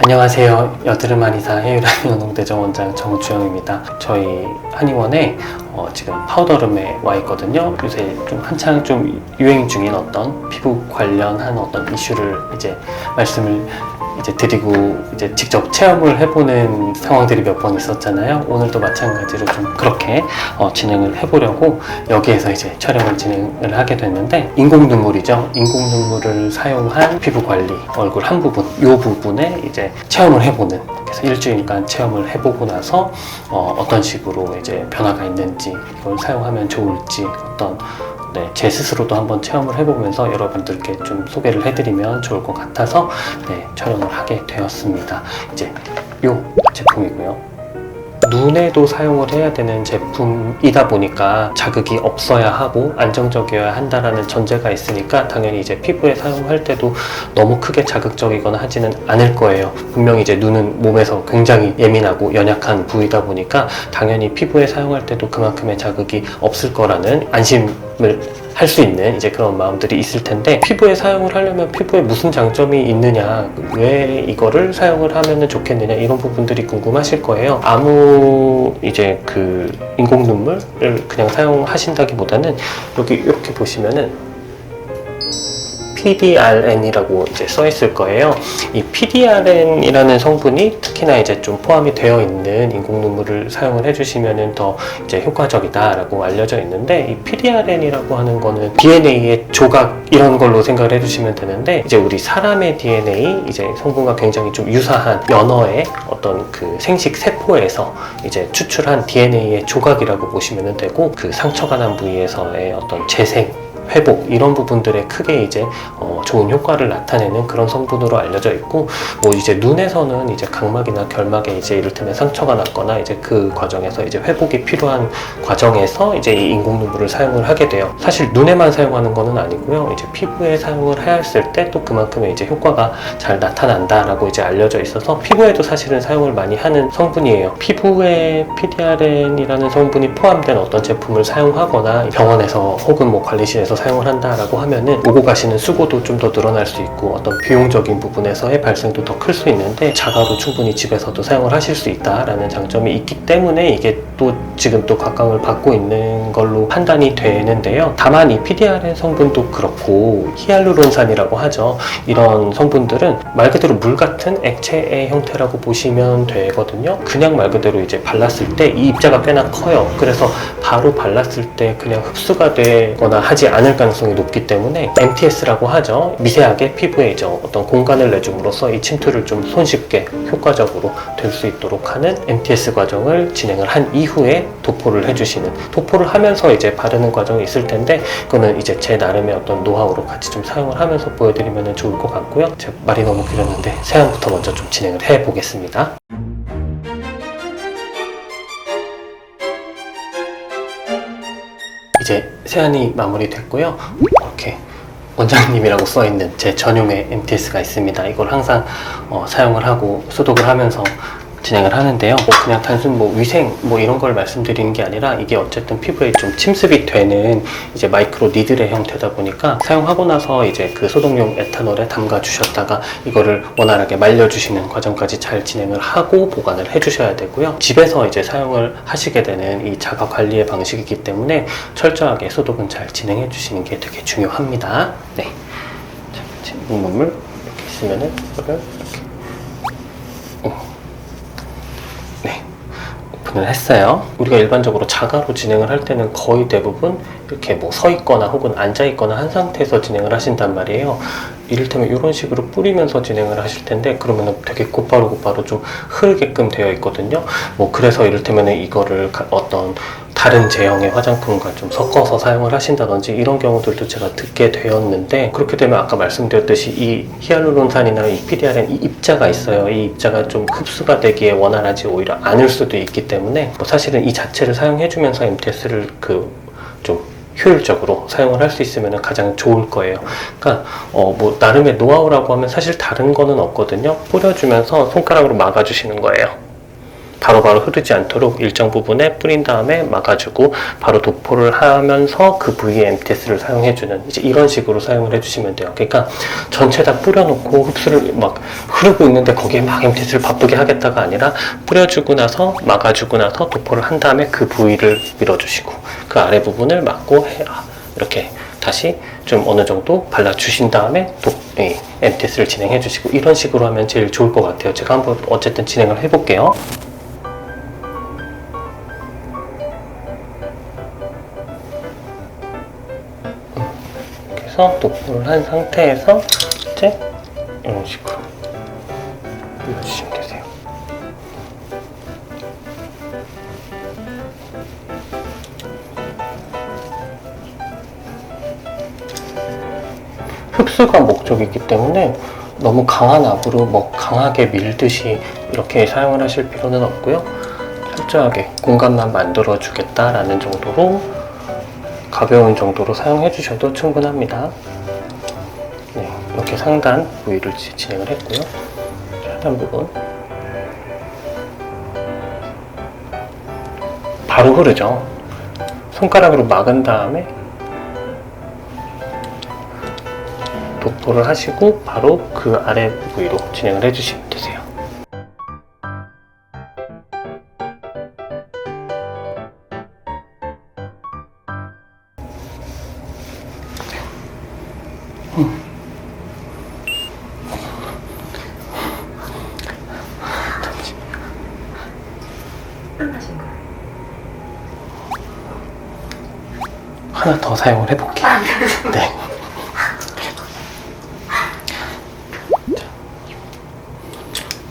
안녕하세요. 여드름 한의사 해유라인 연홍대점 원장 정주영입니다. 저희 한의원에 지금 파우더룸에 와 있거든요. 요새 좀 한창 좀 유행 중인 어떤 피부 관련한 어떤 이슈를 이제 말씀을 드리고 직접 체험을 해보는 상황들이 몇 번 있었잖아요. 오늘도 마찬가지로 좀 그렇게 진행을 해보려고 여기에서 이제 촬영을 진행을 하게 됐는데, 인공 눈물이죠. 인공 눈물을 사용한 피부 관리, 얼굴 한 부분, 이 부분에 이제 체험을 해보는, 그래서 일주일간 체험을 해보고 나서 어떤 식으로 이제 변화가 있는지, 이걸 사용하면 좋을지, 제 스스로도 한번 체험을 해보면서 여러분들께 좀 소개를 해드리면 좋을 것 같아서 촬영을 하게 되었습니다. 이제 이 제품이고요. 눈에도 사용을 해야 되는 제품이다 보니까 자극이 없어야 하고 안정적이어야 한다라는 전제가 있으니까 당연히 이제 피부에 사용할 때도 너무 크게 자극적이거나 하지는 않을 거예요. 분명히 이제 눈은 몸에서 굉장히 예민하고 연약한 부위다 보니까 당연히 피부에 사용할 때도 그만큼의 자극이 없을 거라는 안심을 할 수 있는 이제 그런 마음들이 있을 텐데, 피부에 사용을 하려면 피부에 무슨 장점이 있느냐, 왜 이거를 사용을 하면 좋겠느냐, 이런 부분들이 궁금하실 거예요. 아무 이제 그 인공 눈물을 그냥 사용하신다기보다는 여기 이렇게 보시면은 PDRN이라고 이제 써 있을 거예요. 이 PDRN이라는 성분이 특히나 이제 좀 포함이 되어 있는 인공 눈물을 사용을 해주시면은 더 이제 효과적이다라고 알려져 있는데, 이 PDRN이라고 하는 거는 DNA의 조각 이런 걸로 생각을 해주시면 되는데, 이제 우리 사람의 DNA 이제 성분과 굉장히 좀 유사한 연어의 어떤 그 생식 세포에서 이제 추출한 DNA의 조각이라고 보시면 되고, 그 상처가 난 부위에서의 어떤 재생, 회복, 이런 부분들에 크게 이제 좋은 효과를 나타내는 그런 성분으로 알려져 있고, 뭐 이제 눈에서는 이제 각막이나 결막에 이제 이를테면 상처가 났거나 이제 그 과정에서 이제 회복이 필요한 과정에서 이제 이 인공 눈물을 사용을 하게 돼요. 사실 눈에만 사용하는 거는 아니고요. 이제 피부에 사용을 하였을 때 또 그만큼의 이제 효과가 잘 나타난다라고 이제 알려져 있어서 피부에도 사실은 사용을 많이 하는 성분이에요. 피부에 PDRN이라는 성분이 포함된 어떤 제품을 사용하거나 병원에서 혹은 뭐 관리실에서 사용을 한다라고 하면은 오고 가시는 수고도 좀 더 늘어날 수 있고 어떤 비용적인 부분에서의 발생도 더 클 수 있는데, 자가로 충분히 집에서도 사용을 하실 수 있다라는 장점이 있기 때문에 이게 또 지금 또 각광을 받고 있는 걸로 판단이 되는데요. 다만 이 PDRN 성분도 그렇고 히알루론산이라고 하죠. 이런 성분들은 말 그대로 물 같은 액체의 형태라고 보시면 되거든요. 그냥 말 그대로 이제 발랐을 때 이 입자가 꽤나 커요. 그래서 바로 발랐을 때 그냥 흡수가 되거나 하지 않을 가능성이 높기 때문에 MTS라고 하죠. 미세하게 피부에 이제 어떤 공간을 내줌으로써 이 침투를 좀 손쉽게 효과적으로 될 수 있도록 하는 MTS 과정을 진행을 한 이후에 도포를 해주시는, 도포를 하면서 이제 바르는 과정이 있을 텐데, 그거는 이제 제 나름의 어떤 노하우로 같이 좀 사용을 하면서 보여드리면 좋을 것 같고요. 제가 말이 너무 길었는데 세안부터 먼저 좀 진행을 해 보겠습니다. 이제 세안이 마무리됐고요. 이렇게 원장님이라고 써있는 제 전용의 MTS가 있습니다. 이걸 항상 사용을 하고 소독을 하면서 진행을 하는데요. 그냥 단순 위생 이런 걸 말씀드리는 게 아니라, 이게 어쨌든 피부에 좀 침습이 되는 이제 마이크로 니들의 형태다 보니까 사용하고 나서 이제 그 소독용 에탄올에 담가 주셨다가 이거를 원활하게 말려 주시는 과정까지 잘 진행을 하고 보관을 해 주셔야 되고요. 집에서 이제 사용을 하시게 되는 이 자가 관리의 방식이기 때문에 철저하게 소독은 잘 진행해 주시는 게 되게 중요합니다. 네. 자, 눈물 이렇게 있으면은 이거를 오픈을 했어요. 우리가 일반적으로 자가로 진행을 할 때는 거의 대부분 이렇게 서 있거나 혹은 앉아 있거나 한 상태에서 진행을 하신단 말이에요. 이를테면 이런 식으로 뿌리면서 진행을 하실 텐데, 그러면 되게 곧바로 좀 흐르게끔 되어 있거든요. 그래서 이를테면 이거를 어떤 다른 제형의 화장품과 좀 섞어서 사용을 하신다든지 이런 경우들도 제가 듣게 되었는데, 그렇게 되면 아까 말씀드렸듯이 이 히알루론산이나 이 PDRN 이 입자가 있어요. 이 입자가 좀 흡수가 되기에 원활하지 오히려 않을 수도 있기 때문에 사실은 이 자체를 사용해주면서 MTS를 좀 효율적으로 사용을 할 수 있으면 가장 좋을 거예요. 그러니까 나름의 노하우라고 하면 사실 다른 거는 없거든요. 뿌려주면서 손가락으로 막아주시는 거예요. 바로바로 흐르지 않도록 일정 부분에 뿌린 다음에 막아주고 바로 도포를 하면서 그 부위에 MTS를 사용해주는 이제 이런 식으로 사용을 해주시면 돼요. 그러니까 전체 다 뿌려놓고 흡수를 막 흐르고 있는데 거기에 막 MTS를 바쁘게 하겠다가 아니라 뿌려주고 나서 막아주고 나서 도포를 한 다음에 그 부위를 밀어주시고 그 아래 부분을 막고 이렇게 다시 좀 어느 정도 발라주신 다음에 또 MTS를 진행해 주시고 이런 식으로 하면 제일 좋을 것 같아요. 제가 한번 어쨌든 진행을 해볼게요. 그래서 도포를 한 상태에서 이제 이런 식으로 밀어주시면 되세요. 흡수가 목적이기 때문에 너무 강한 압으로 뭐 강하게 밀듯이 이렇게 사용을 하실 필요는 없고요. 철저하게 공간만 만들어 주겠다라는 정도로 가벼운 정도로 사용해 주셔도 충분합니다. 네, 이렇게 상단 부위를 진행을 했고요. 하단 부분 바로 흐르죠. 손가락으로 막은 다음에 도포를 하시고 바로 그 아래 부위로 진행을 해주시면 되세요. 하나 더 사용을 해볼게요. 네.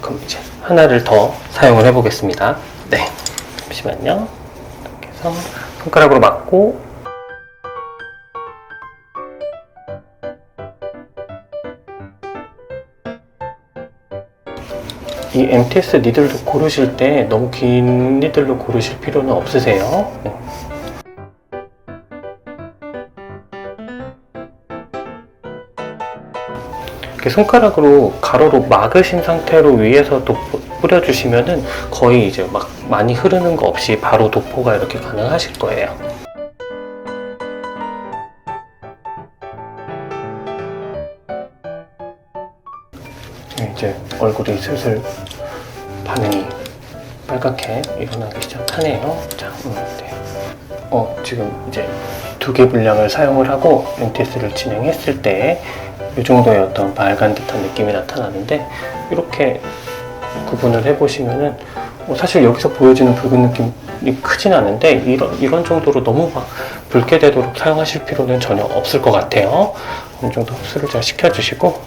그럼 이제 하나를 더 사용을 해보겠습니다. 네. 잠시만요. 이렇게 해서 손가락으로 막고 이 MTS 니들도 고르실 때 너무 긴 니들로 고르실 필요는 없으세요. 네. 이렇게 손가락으로 가로로 막으신 상태로 위에서 도포 뿌려주시면은 거의 이제 막 많이 흐르는 거 없이 바로 도포가 이렇게 가능하실 거예요. 이제 얼굴이 슬슬 반응이 빨갛게 일어나기 시작하네요. 자, 네. 지금 이제 2개 분량을 사용을 하고 MTS를 진행했을 때 이 정도의 어떤 맑은 듯한 느낌이 나타나는데 이렇게 구분을 해보시면은 사실 여기서 보여지는 붉은 느낌이 크진 않은데 이런 정도로 너무 막 붉게 되도록 사용하실 필요는 전혀 없을 것 같아요. 어느 정도 흡수를 잘 시켜주시고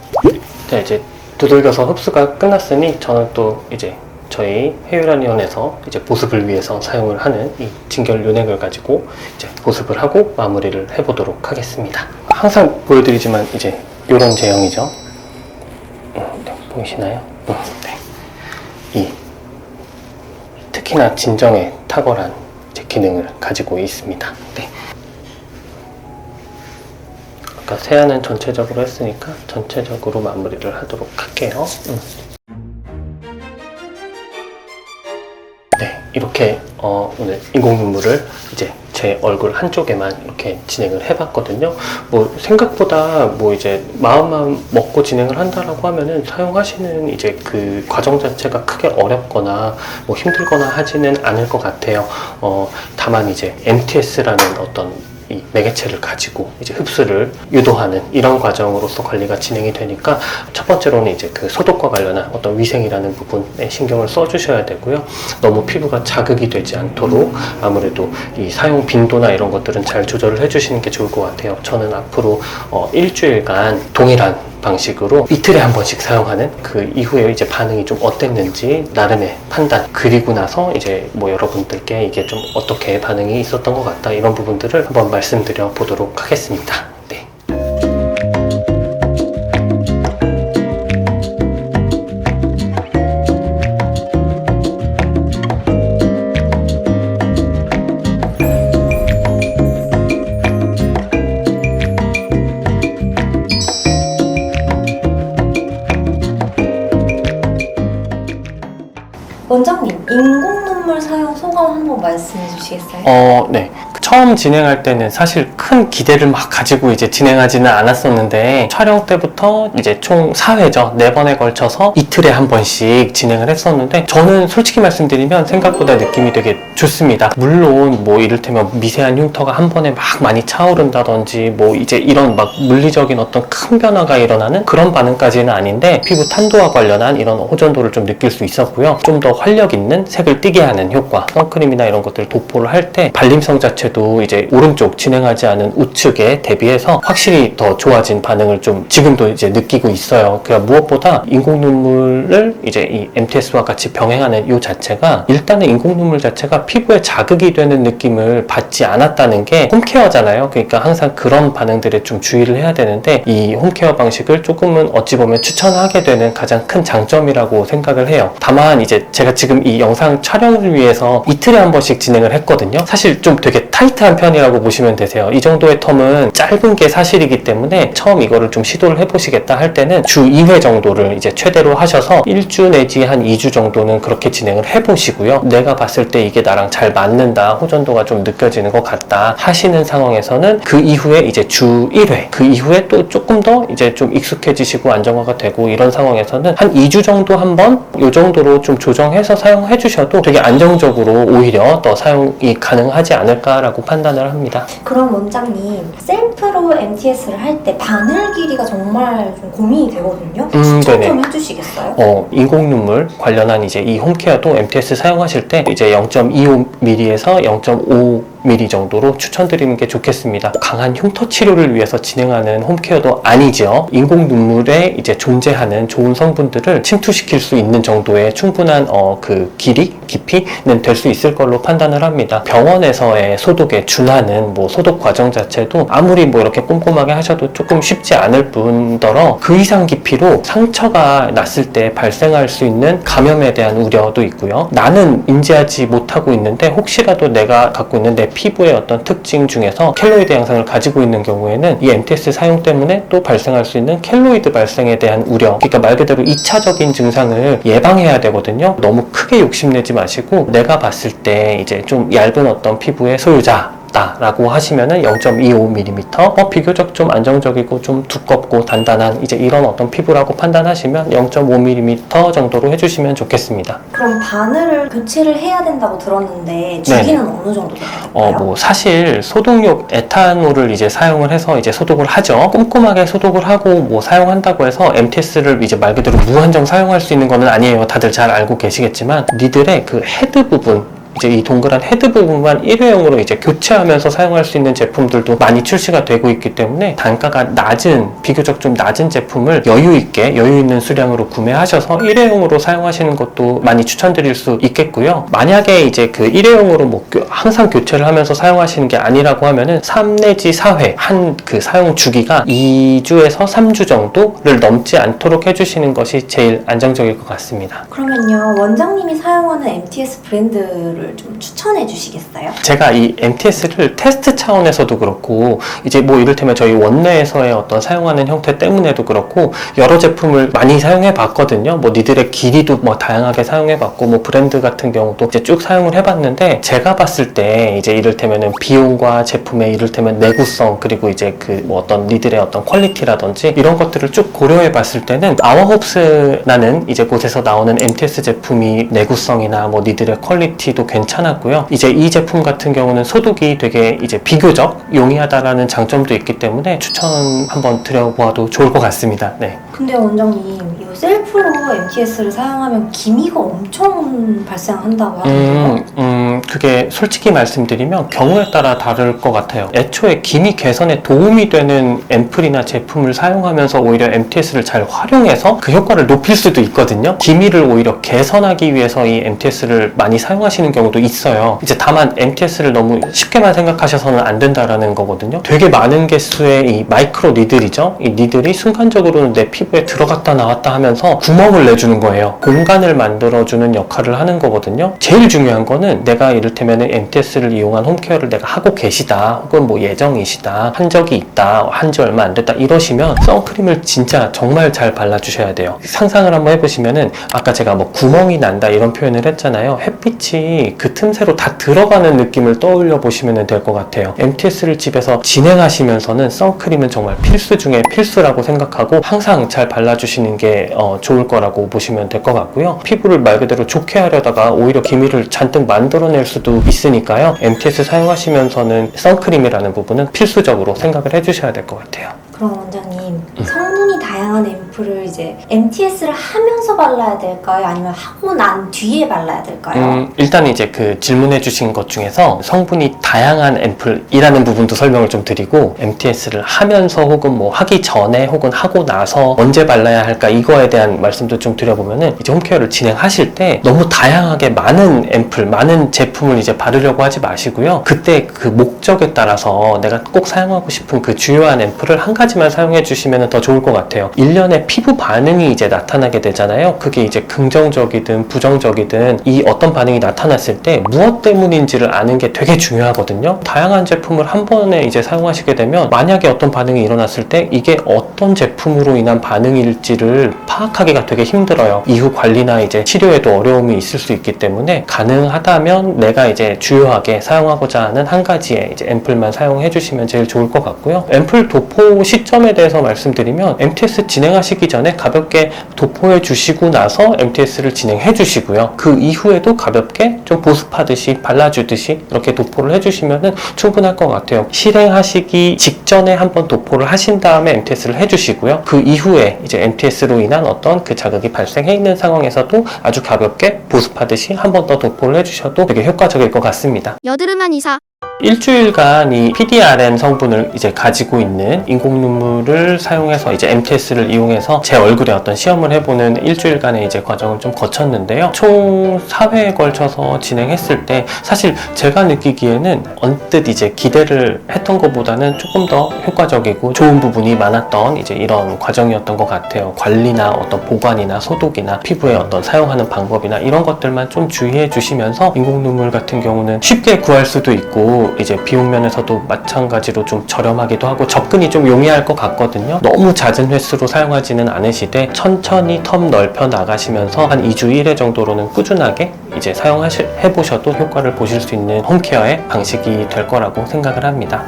자, 이제 두들겨서 흡수가 끝났으니 저는 또 이제 저희 헤어라니언에서 이제 보습을 위해서 사용을 하는 이 진결 요넥을 가지고 이제 보습을 하고 마무리를 해보도록 하겠습니다. 항상 보여드리지만 이제 이런 제형이죠. 네, 보이시나요? 네. 특히나 진정에 탁월한 기능을 가지고 있습니다. 네. 아까 세안은 전체적으로 했으니까 전체적으로 마무리를 하도록 할게요. 네, 이렇게 오늘 인공 눈물을 이제 제 얼굴 한쪽에만 이렇게 진행을 해봤거든요. 뭐 생각보다 뭐 이제 마음만 먹고 진행을 한다라고 하면은 사용하시는 이제 그 과정 자체가 크게 어렵거나 뭐 힘들거나 하지는 않을 것 같아요. 다만 이제 MTS라는 어떤 이 매개체를 가지고 이제 흡수를 유도하는 이런 과정으로서 관리가 진행이 되니까 첫 번째로는 이제 그 소독과 관련한 어떤 위생이라는 부분에 신경을 써주셔야 되고요. 너무 피부가 자극이 되지 않도록 아무래도 이 사용 빈도나 이런 것들은 잘 조절을 해주시는 게 좋을 것 같아요. 저는 앞으로 일주일간 동일한 방식으로 이틀에 한 번씩 사용하는 그 이후에 이제 반응이 좀 어땠는지 나름의 판단 그리고 나서 이제 뭐 여러분들께 이게 좀 어떻게 반응이 있었던 것 같다 이런 부분들을 한번 말씀드려 보도록 하겠습니다. 네. 원장님, 인공 경험 한번 말씀해 주시겠어요? 네. 처음 진행할 때는 사실 큰 기대를 막 가지고 이제 진행하지는 않았었는데 촬영 때부터 이제 총 4회죠. 4번에 걸쳐서 이틀에 한 번씩 진행을 했었는데 저는 솔직히 말씀드리면 생각보다 느낌이 되게 좋습니다. 물론 뭐 이를테면 미세한 흉터가 한 번에 막 많이 차오른다든지 뭐 이제 이런 막 물리적인 어떤 큰 변화가 일어나는 그런 반응까지는 아닌데 피부 탄도와 관련한 이런 호전도를 좀 느낄 수 있었고요. 좀 더 활력 있는 색을 띠게 하는 효과, 선크림이나 이런 것들을 도포를 할 때 발림성 자체도 이제 오른쪽 진행하지 않은 우측에 대비해서 확실히 더 좋아진 반응을 좀 지금도 이제 느끼고 있어요. 그러니까 무엇보다 인공 눈물을 이제 이 MTS와 같이 병행하는 이 자체가 일단은 인공 눈물 자체가 피부에 자극이 되는 느낌을 받지 않았다는 게 홈케어잖아요. 그러니까 항상 그런 반응들에 좀 주의를 해야 되는데 이 홈케어 방식을 조금은 어찌 보면 추천하게 되는 가장 큰 장점이라고 생각을 해요. 다만 이제 제가 지금 이 영상 촬영을 위해서 이틀에 한 번씩 진행을 했거든요. 사실 좀 되게 타이트한 편이라고 보시면 되세요. 이 정도의 텀은 짧은 게 사실이기 때문에 처음 이거를 좀 시도를 해보시겠다 할 때는 주 2회 정도를 이제 최대로 하셔서 1주 내지 한 2주 정도는 그렇게 진행을 해보시고요. 내가 봤을 때 이게 나랑 잘 맞는다, 호전도가 좀 느껴지는 것 같다 하시는 상황에서는 그 이후에 이제 주 1회, 그 이후에 또 조금 더 이제 좀 익숙해지시고 안정화가 되고 이런 상황에서는 한 2주 정도 한번 이 정도로 좀 조정해서 사용해 주셔도 되게 안정적으로 오히려 더 사용이 가능하지 않을까라고 판단을 합니다. 그럼 원장님, 셀프로 MTS를 할 때 바늘 길이가 정말 좀 고민이 되거든요. 추천 네네. 좀 해주시겠어요? 인공 눈물 관련한 이제 이 홈케어도 MTS 사용하실 때 이제 0.25mm에서 0.5mm 정도로 추천드리는 게 좋겠습니다. 강한 흉터 치료를 위해서 진행하는 홈케어도 아니죠. 인공 눈물에 이제 존재하는 좋은 성분들을 침투시킬 수 있는 정도의 충분한 그 길이, 깊이는 될 수 있을 걸로 판단을 합니다. 병원에서의 소독에 준하는 뭐 소독 과정 자체도 아무리 뭐 이렇게 꼼꼼하게 하셔도 조금 쉽지 않을 뿐더러 그 이상 깊이로 상처가 났을 때 발생할 수 있는 감염에 대한 우려도 있고요. 나는 인지하지 못하고 있는데 혹시라도 내가 갖고 있는 내 피부의 어떤 특징 중에서 켈로이드 양상을 가지고 있는 경우에는 이 MTS 사용 때문에 또 발생할 수 있는 켈로이드 발생에 대한 우려, 그러니까 말 그대로 2차적인 증상을 예방해야 되거든요. 너무 크게 욕심내지 마시고 내가 봤을 때 이제 좀 얇은 어떤 피부의 소유자 라고 하시면은 0.25mm 비교적 좀 안정적이고 좀 두껍고 단단한 이제 이런 어떤 피부라고 판단하시면 0.5mm 정도로 해주시면 좋겠습니다. 그럼 바늘을 교체를 해야 된다고 들었는데 주기는 어느 정도 될까요? 뭐 사실 소독용 에탄올을 이제 사용을 해서 이제 소독을 하죠. 꼼꼼하게 소독을 하고 뭐 사용한다고 해서 MTS를 이제 말 그대로 무한정 사용할 수 있는 거는 아니에요. 다들 잘 알고 계시겠지만 니들의 그 헤드 부분, 이제 이 동그란 헤드 부분만 일회용으로 이제 교체하면서 사용할 수 있는 제품들도 많이 출시가 되고 있기 때문에 단가가 낮은, 비교적 좀 낮은 제품을 여유 있는 수량으로 구매하셔서 일회용으로 사용하시는 것도 많이 추천드릴 수 있겠고요. 만약에 이제 그 일회용으로 뭐 항상 교체를 하면서 사용하시는 게 아니라고 하면은 3 내지 4회 한 그 사용 주기가 2주에서 3주 정도를 넘지 않도록 해주시는 것이 제일 안정적일 것 같습니다. 그러면요, 원장님이 사용하는 MTS 브랜드를 좀 추천해 주시겠어요? 제가 이 MTS를 테스트 차원에서도 그렇고 이제 뭐 이를테면 저희 원내에서의 어떤 사용하는 형태 때문에도 그렇고 여러 제품을 많이 사용해 봤거든요. 뭐 니들의 길이도 뭐 다양하게 사용해 봤고 뭐 브랜드 같은 경우도 이제 쭉 사용을 해 봤는데 제가 봤을 때 이제 이를테면은 비용과 제품의 이를테면 내구성 그리고 이제 그 뭐 어떤 니들의 어떤 퀄리티라든지 이런 것들을 쭉 고려해 봤을 때는 아워홉스라는 이제 곳에서 나오는 MTS 제품이 내구성이나 뭐 니들의 퀄리티도 괜찮았고요. 이제 이 제품 같은 경우는 소독이 되게 이제 비교적 용이하다라는 장점도 있기 때문에 추천 한번 드려보아도 좋을 것 같습니다. 네. 근데 원장님, 이 셀프로 MTS를 사용하면 기미가 엄청 발생한다고 하는데요? 그게 솔직히 말씀드리면 경우에 따라 다를 것 같아요. 애초에 기미 개선에 도움이 되는 앰플이나 제품을 사용하면서 오히려 MTS를 잘 활용해서 그 효과를 높일 수도 있거든요. 기미를 오히려 개선하기 위해서 이 MTS를 많이 사용하시는 경우도 있어요. 이제 다만 MTS를 너무 쉽게만 생각하셔서는 안 된다라는 거거든요. 되게 많은 개수의 이 마이크로 니들이죠. 이 니들이 순간적으로 내 피부에 들어갔다 나왔다 하면 하면서 구멍을 내주는 거예요. 공간을 만들어주는 역할을 하는 거거든요. 제일 중요한 거는 내가 이를테면 MTS를 이용한 홈케어를 내가 하고 계시다, 혹은 뭐 예정이시다, 한 적이 있다, 한 지 얼마 안 됐다 이러시면 선크림을 진짜 정말 잘 발라주셔야 돼요. 상상을 한번 해보시면은 아까 제가 뭐 구멍이 난다 이런 표현을 했잖아요. 햇빛이 그 틈새로 다 들어가는 느낌을 떠올려 보시면 될 것 같아요. MTS를 집에서 진행하시면서는 선크림은 정말 필수 중에 필수라고 생각하고 항상 잘 발라주시는 게 좋을 거라고 보시면 될 것 같고요. 피부를 말 그대로 좋게 하려다가 오히려 기미를 잔뜩 만들어낼 수도 있으니까요. MTS 사용하시면서는 선크림이라는 부분은 필수적으로 생각을 해주셔야 될 것 같아요. 그럼 원장님, 성분이 다양한 앰플을 이제 MTS를 하면서 발라야 될까요? 아니면 하고 난 뒤에 발라야 될까요? 일단 이제 그 질문해 주신 것 중에서 성분이 다양한 앰플이라는 부분도 설명을 좀 드리고, MTS를 하면서 혹은 뭐 하기 전에 혹은 하고 나서 언제 발라야 할까 이거에 대한 말씀도 좀 드려보면은, 이제 홈케어를 진행하실 때 너무 다양하게 많은 앰플, 많은 제품을 이제 바르려고 하지 마시고요. 그때 그 목적에 따라서 내가 꼭 사용하고 싶은 그 주요한 앰플을 한 가지만 사용해 주시면 더 좋을 것 같아요. 일련의 피부 반응이 이제 나타나게 되잖아요. 그게 이제 긍정적이든 부정적이든 이 어떤 반응이 나타났을 때 무엇 때문인지를 아는 게 되게 중요하거든요. 다양한 제품을 한 번에 이제 사용하시게 되면 만약에 어떤 반응이 일어났을 때 이게 어떤 제품으로 인한 반응일지를 파악하기가 되게 힘들어요. 이후 관리나 이제 치료에도 어려움이 있을 수 있기 때문에 가능하다면 내가 이제 주요하게 사용하고자 하는 한 가지의 이제 앰플만 사용해 주시면 제일 좋을 것 같고요. 앰플 도포 시점에 대해서 말씀드리면, MTS 진행하시기 전에 가볍게 도포해 주시고 나서 MTS를 진행해 주시고요. 그 이후에도 가볍게 좀 보습하듯이 발라주듯이 이렇게 도포를 해주시면 충분할 것 같아요. 실행하시기 직전에 한번 도포를 하신 다음에 MTS를 해주시고요. 그 이후에 이제 MTS로 인한 어떤 그 자극이 발생해 있는 상황에서도 아주 가볍게 보습하듯이 한 번 더 도포를 해주셔도 되게 효과적일 것 같습니다. 여드름한 이사 일주일간 이 PDRN 성분을 이제 가지고 있는 인공 눈물을 사용해서 이제 MTS를 이용해서 제 얼굴에 어떤 시험을 해보는 일주일간의 이제 과정을 좀 거쳤는데요. 총 4회에 걸쳐서 진행했을 때 사실 제가 느끼기에는 언뜻 이제 기대를 했던 것보다는 조금 더 효과적이고 좋은 부분이 많았던 이제 이런 과정이었던 것 같아요. 관리나 어떤 보관이나 소독이나 피부에 어떤 사용하는 방법이나 이런 것들만 좀 주의해 주시면서, 인공 눈물 같은 경우는 쉽게 구할 수도 있고 이제 비용 면에서도 마찬가지로 좀 저렴하기도 하고 접근이 좀 용이할 것 같거든요. 너무 잦은 횟수로 사용하지는 않으시되 천천히 텀 넓혀 나가시면서 한 2주 1회 정도로는 꾸준하게 이제 사용해보셔도 효과를 보실 수 있는 홈케어의 방식이 될 거라고 생각을 합니다.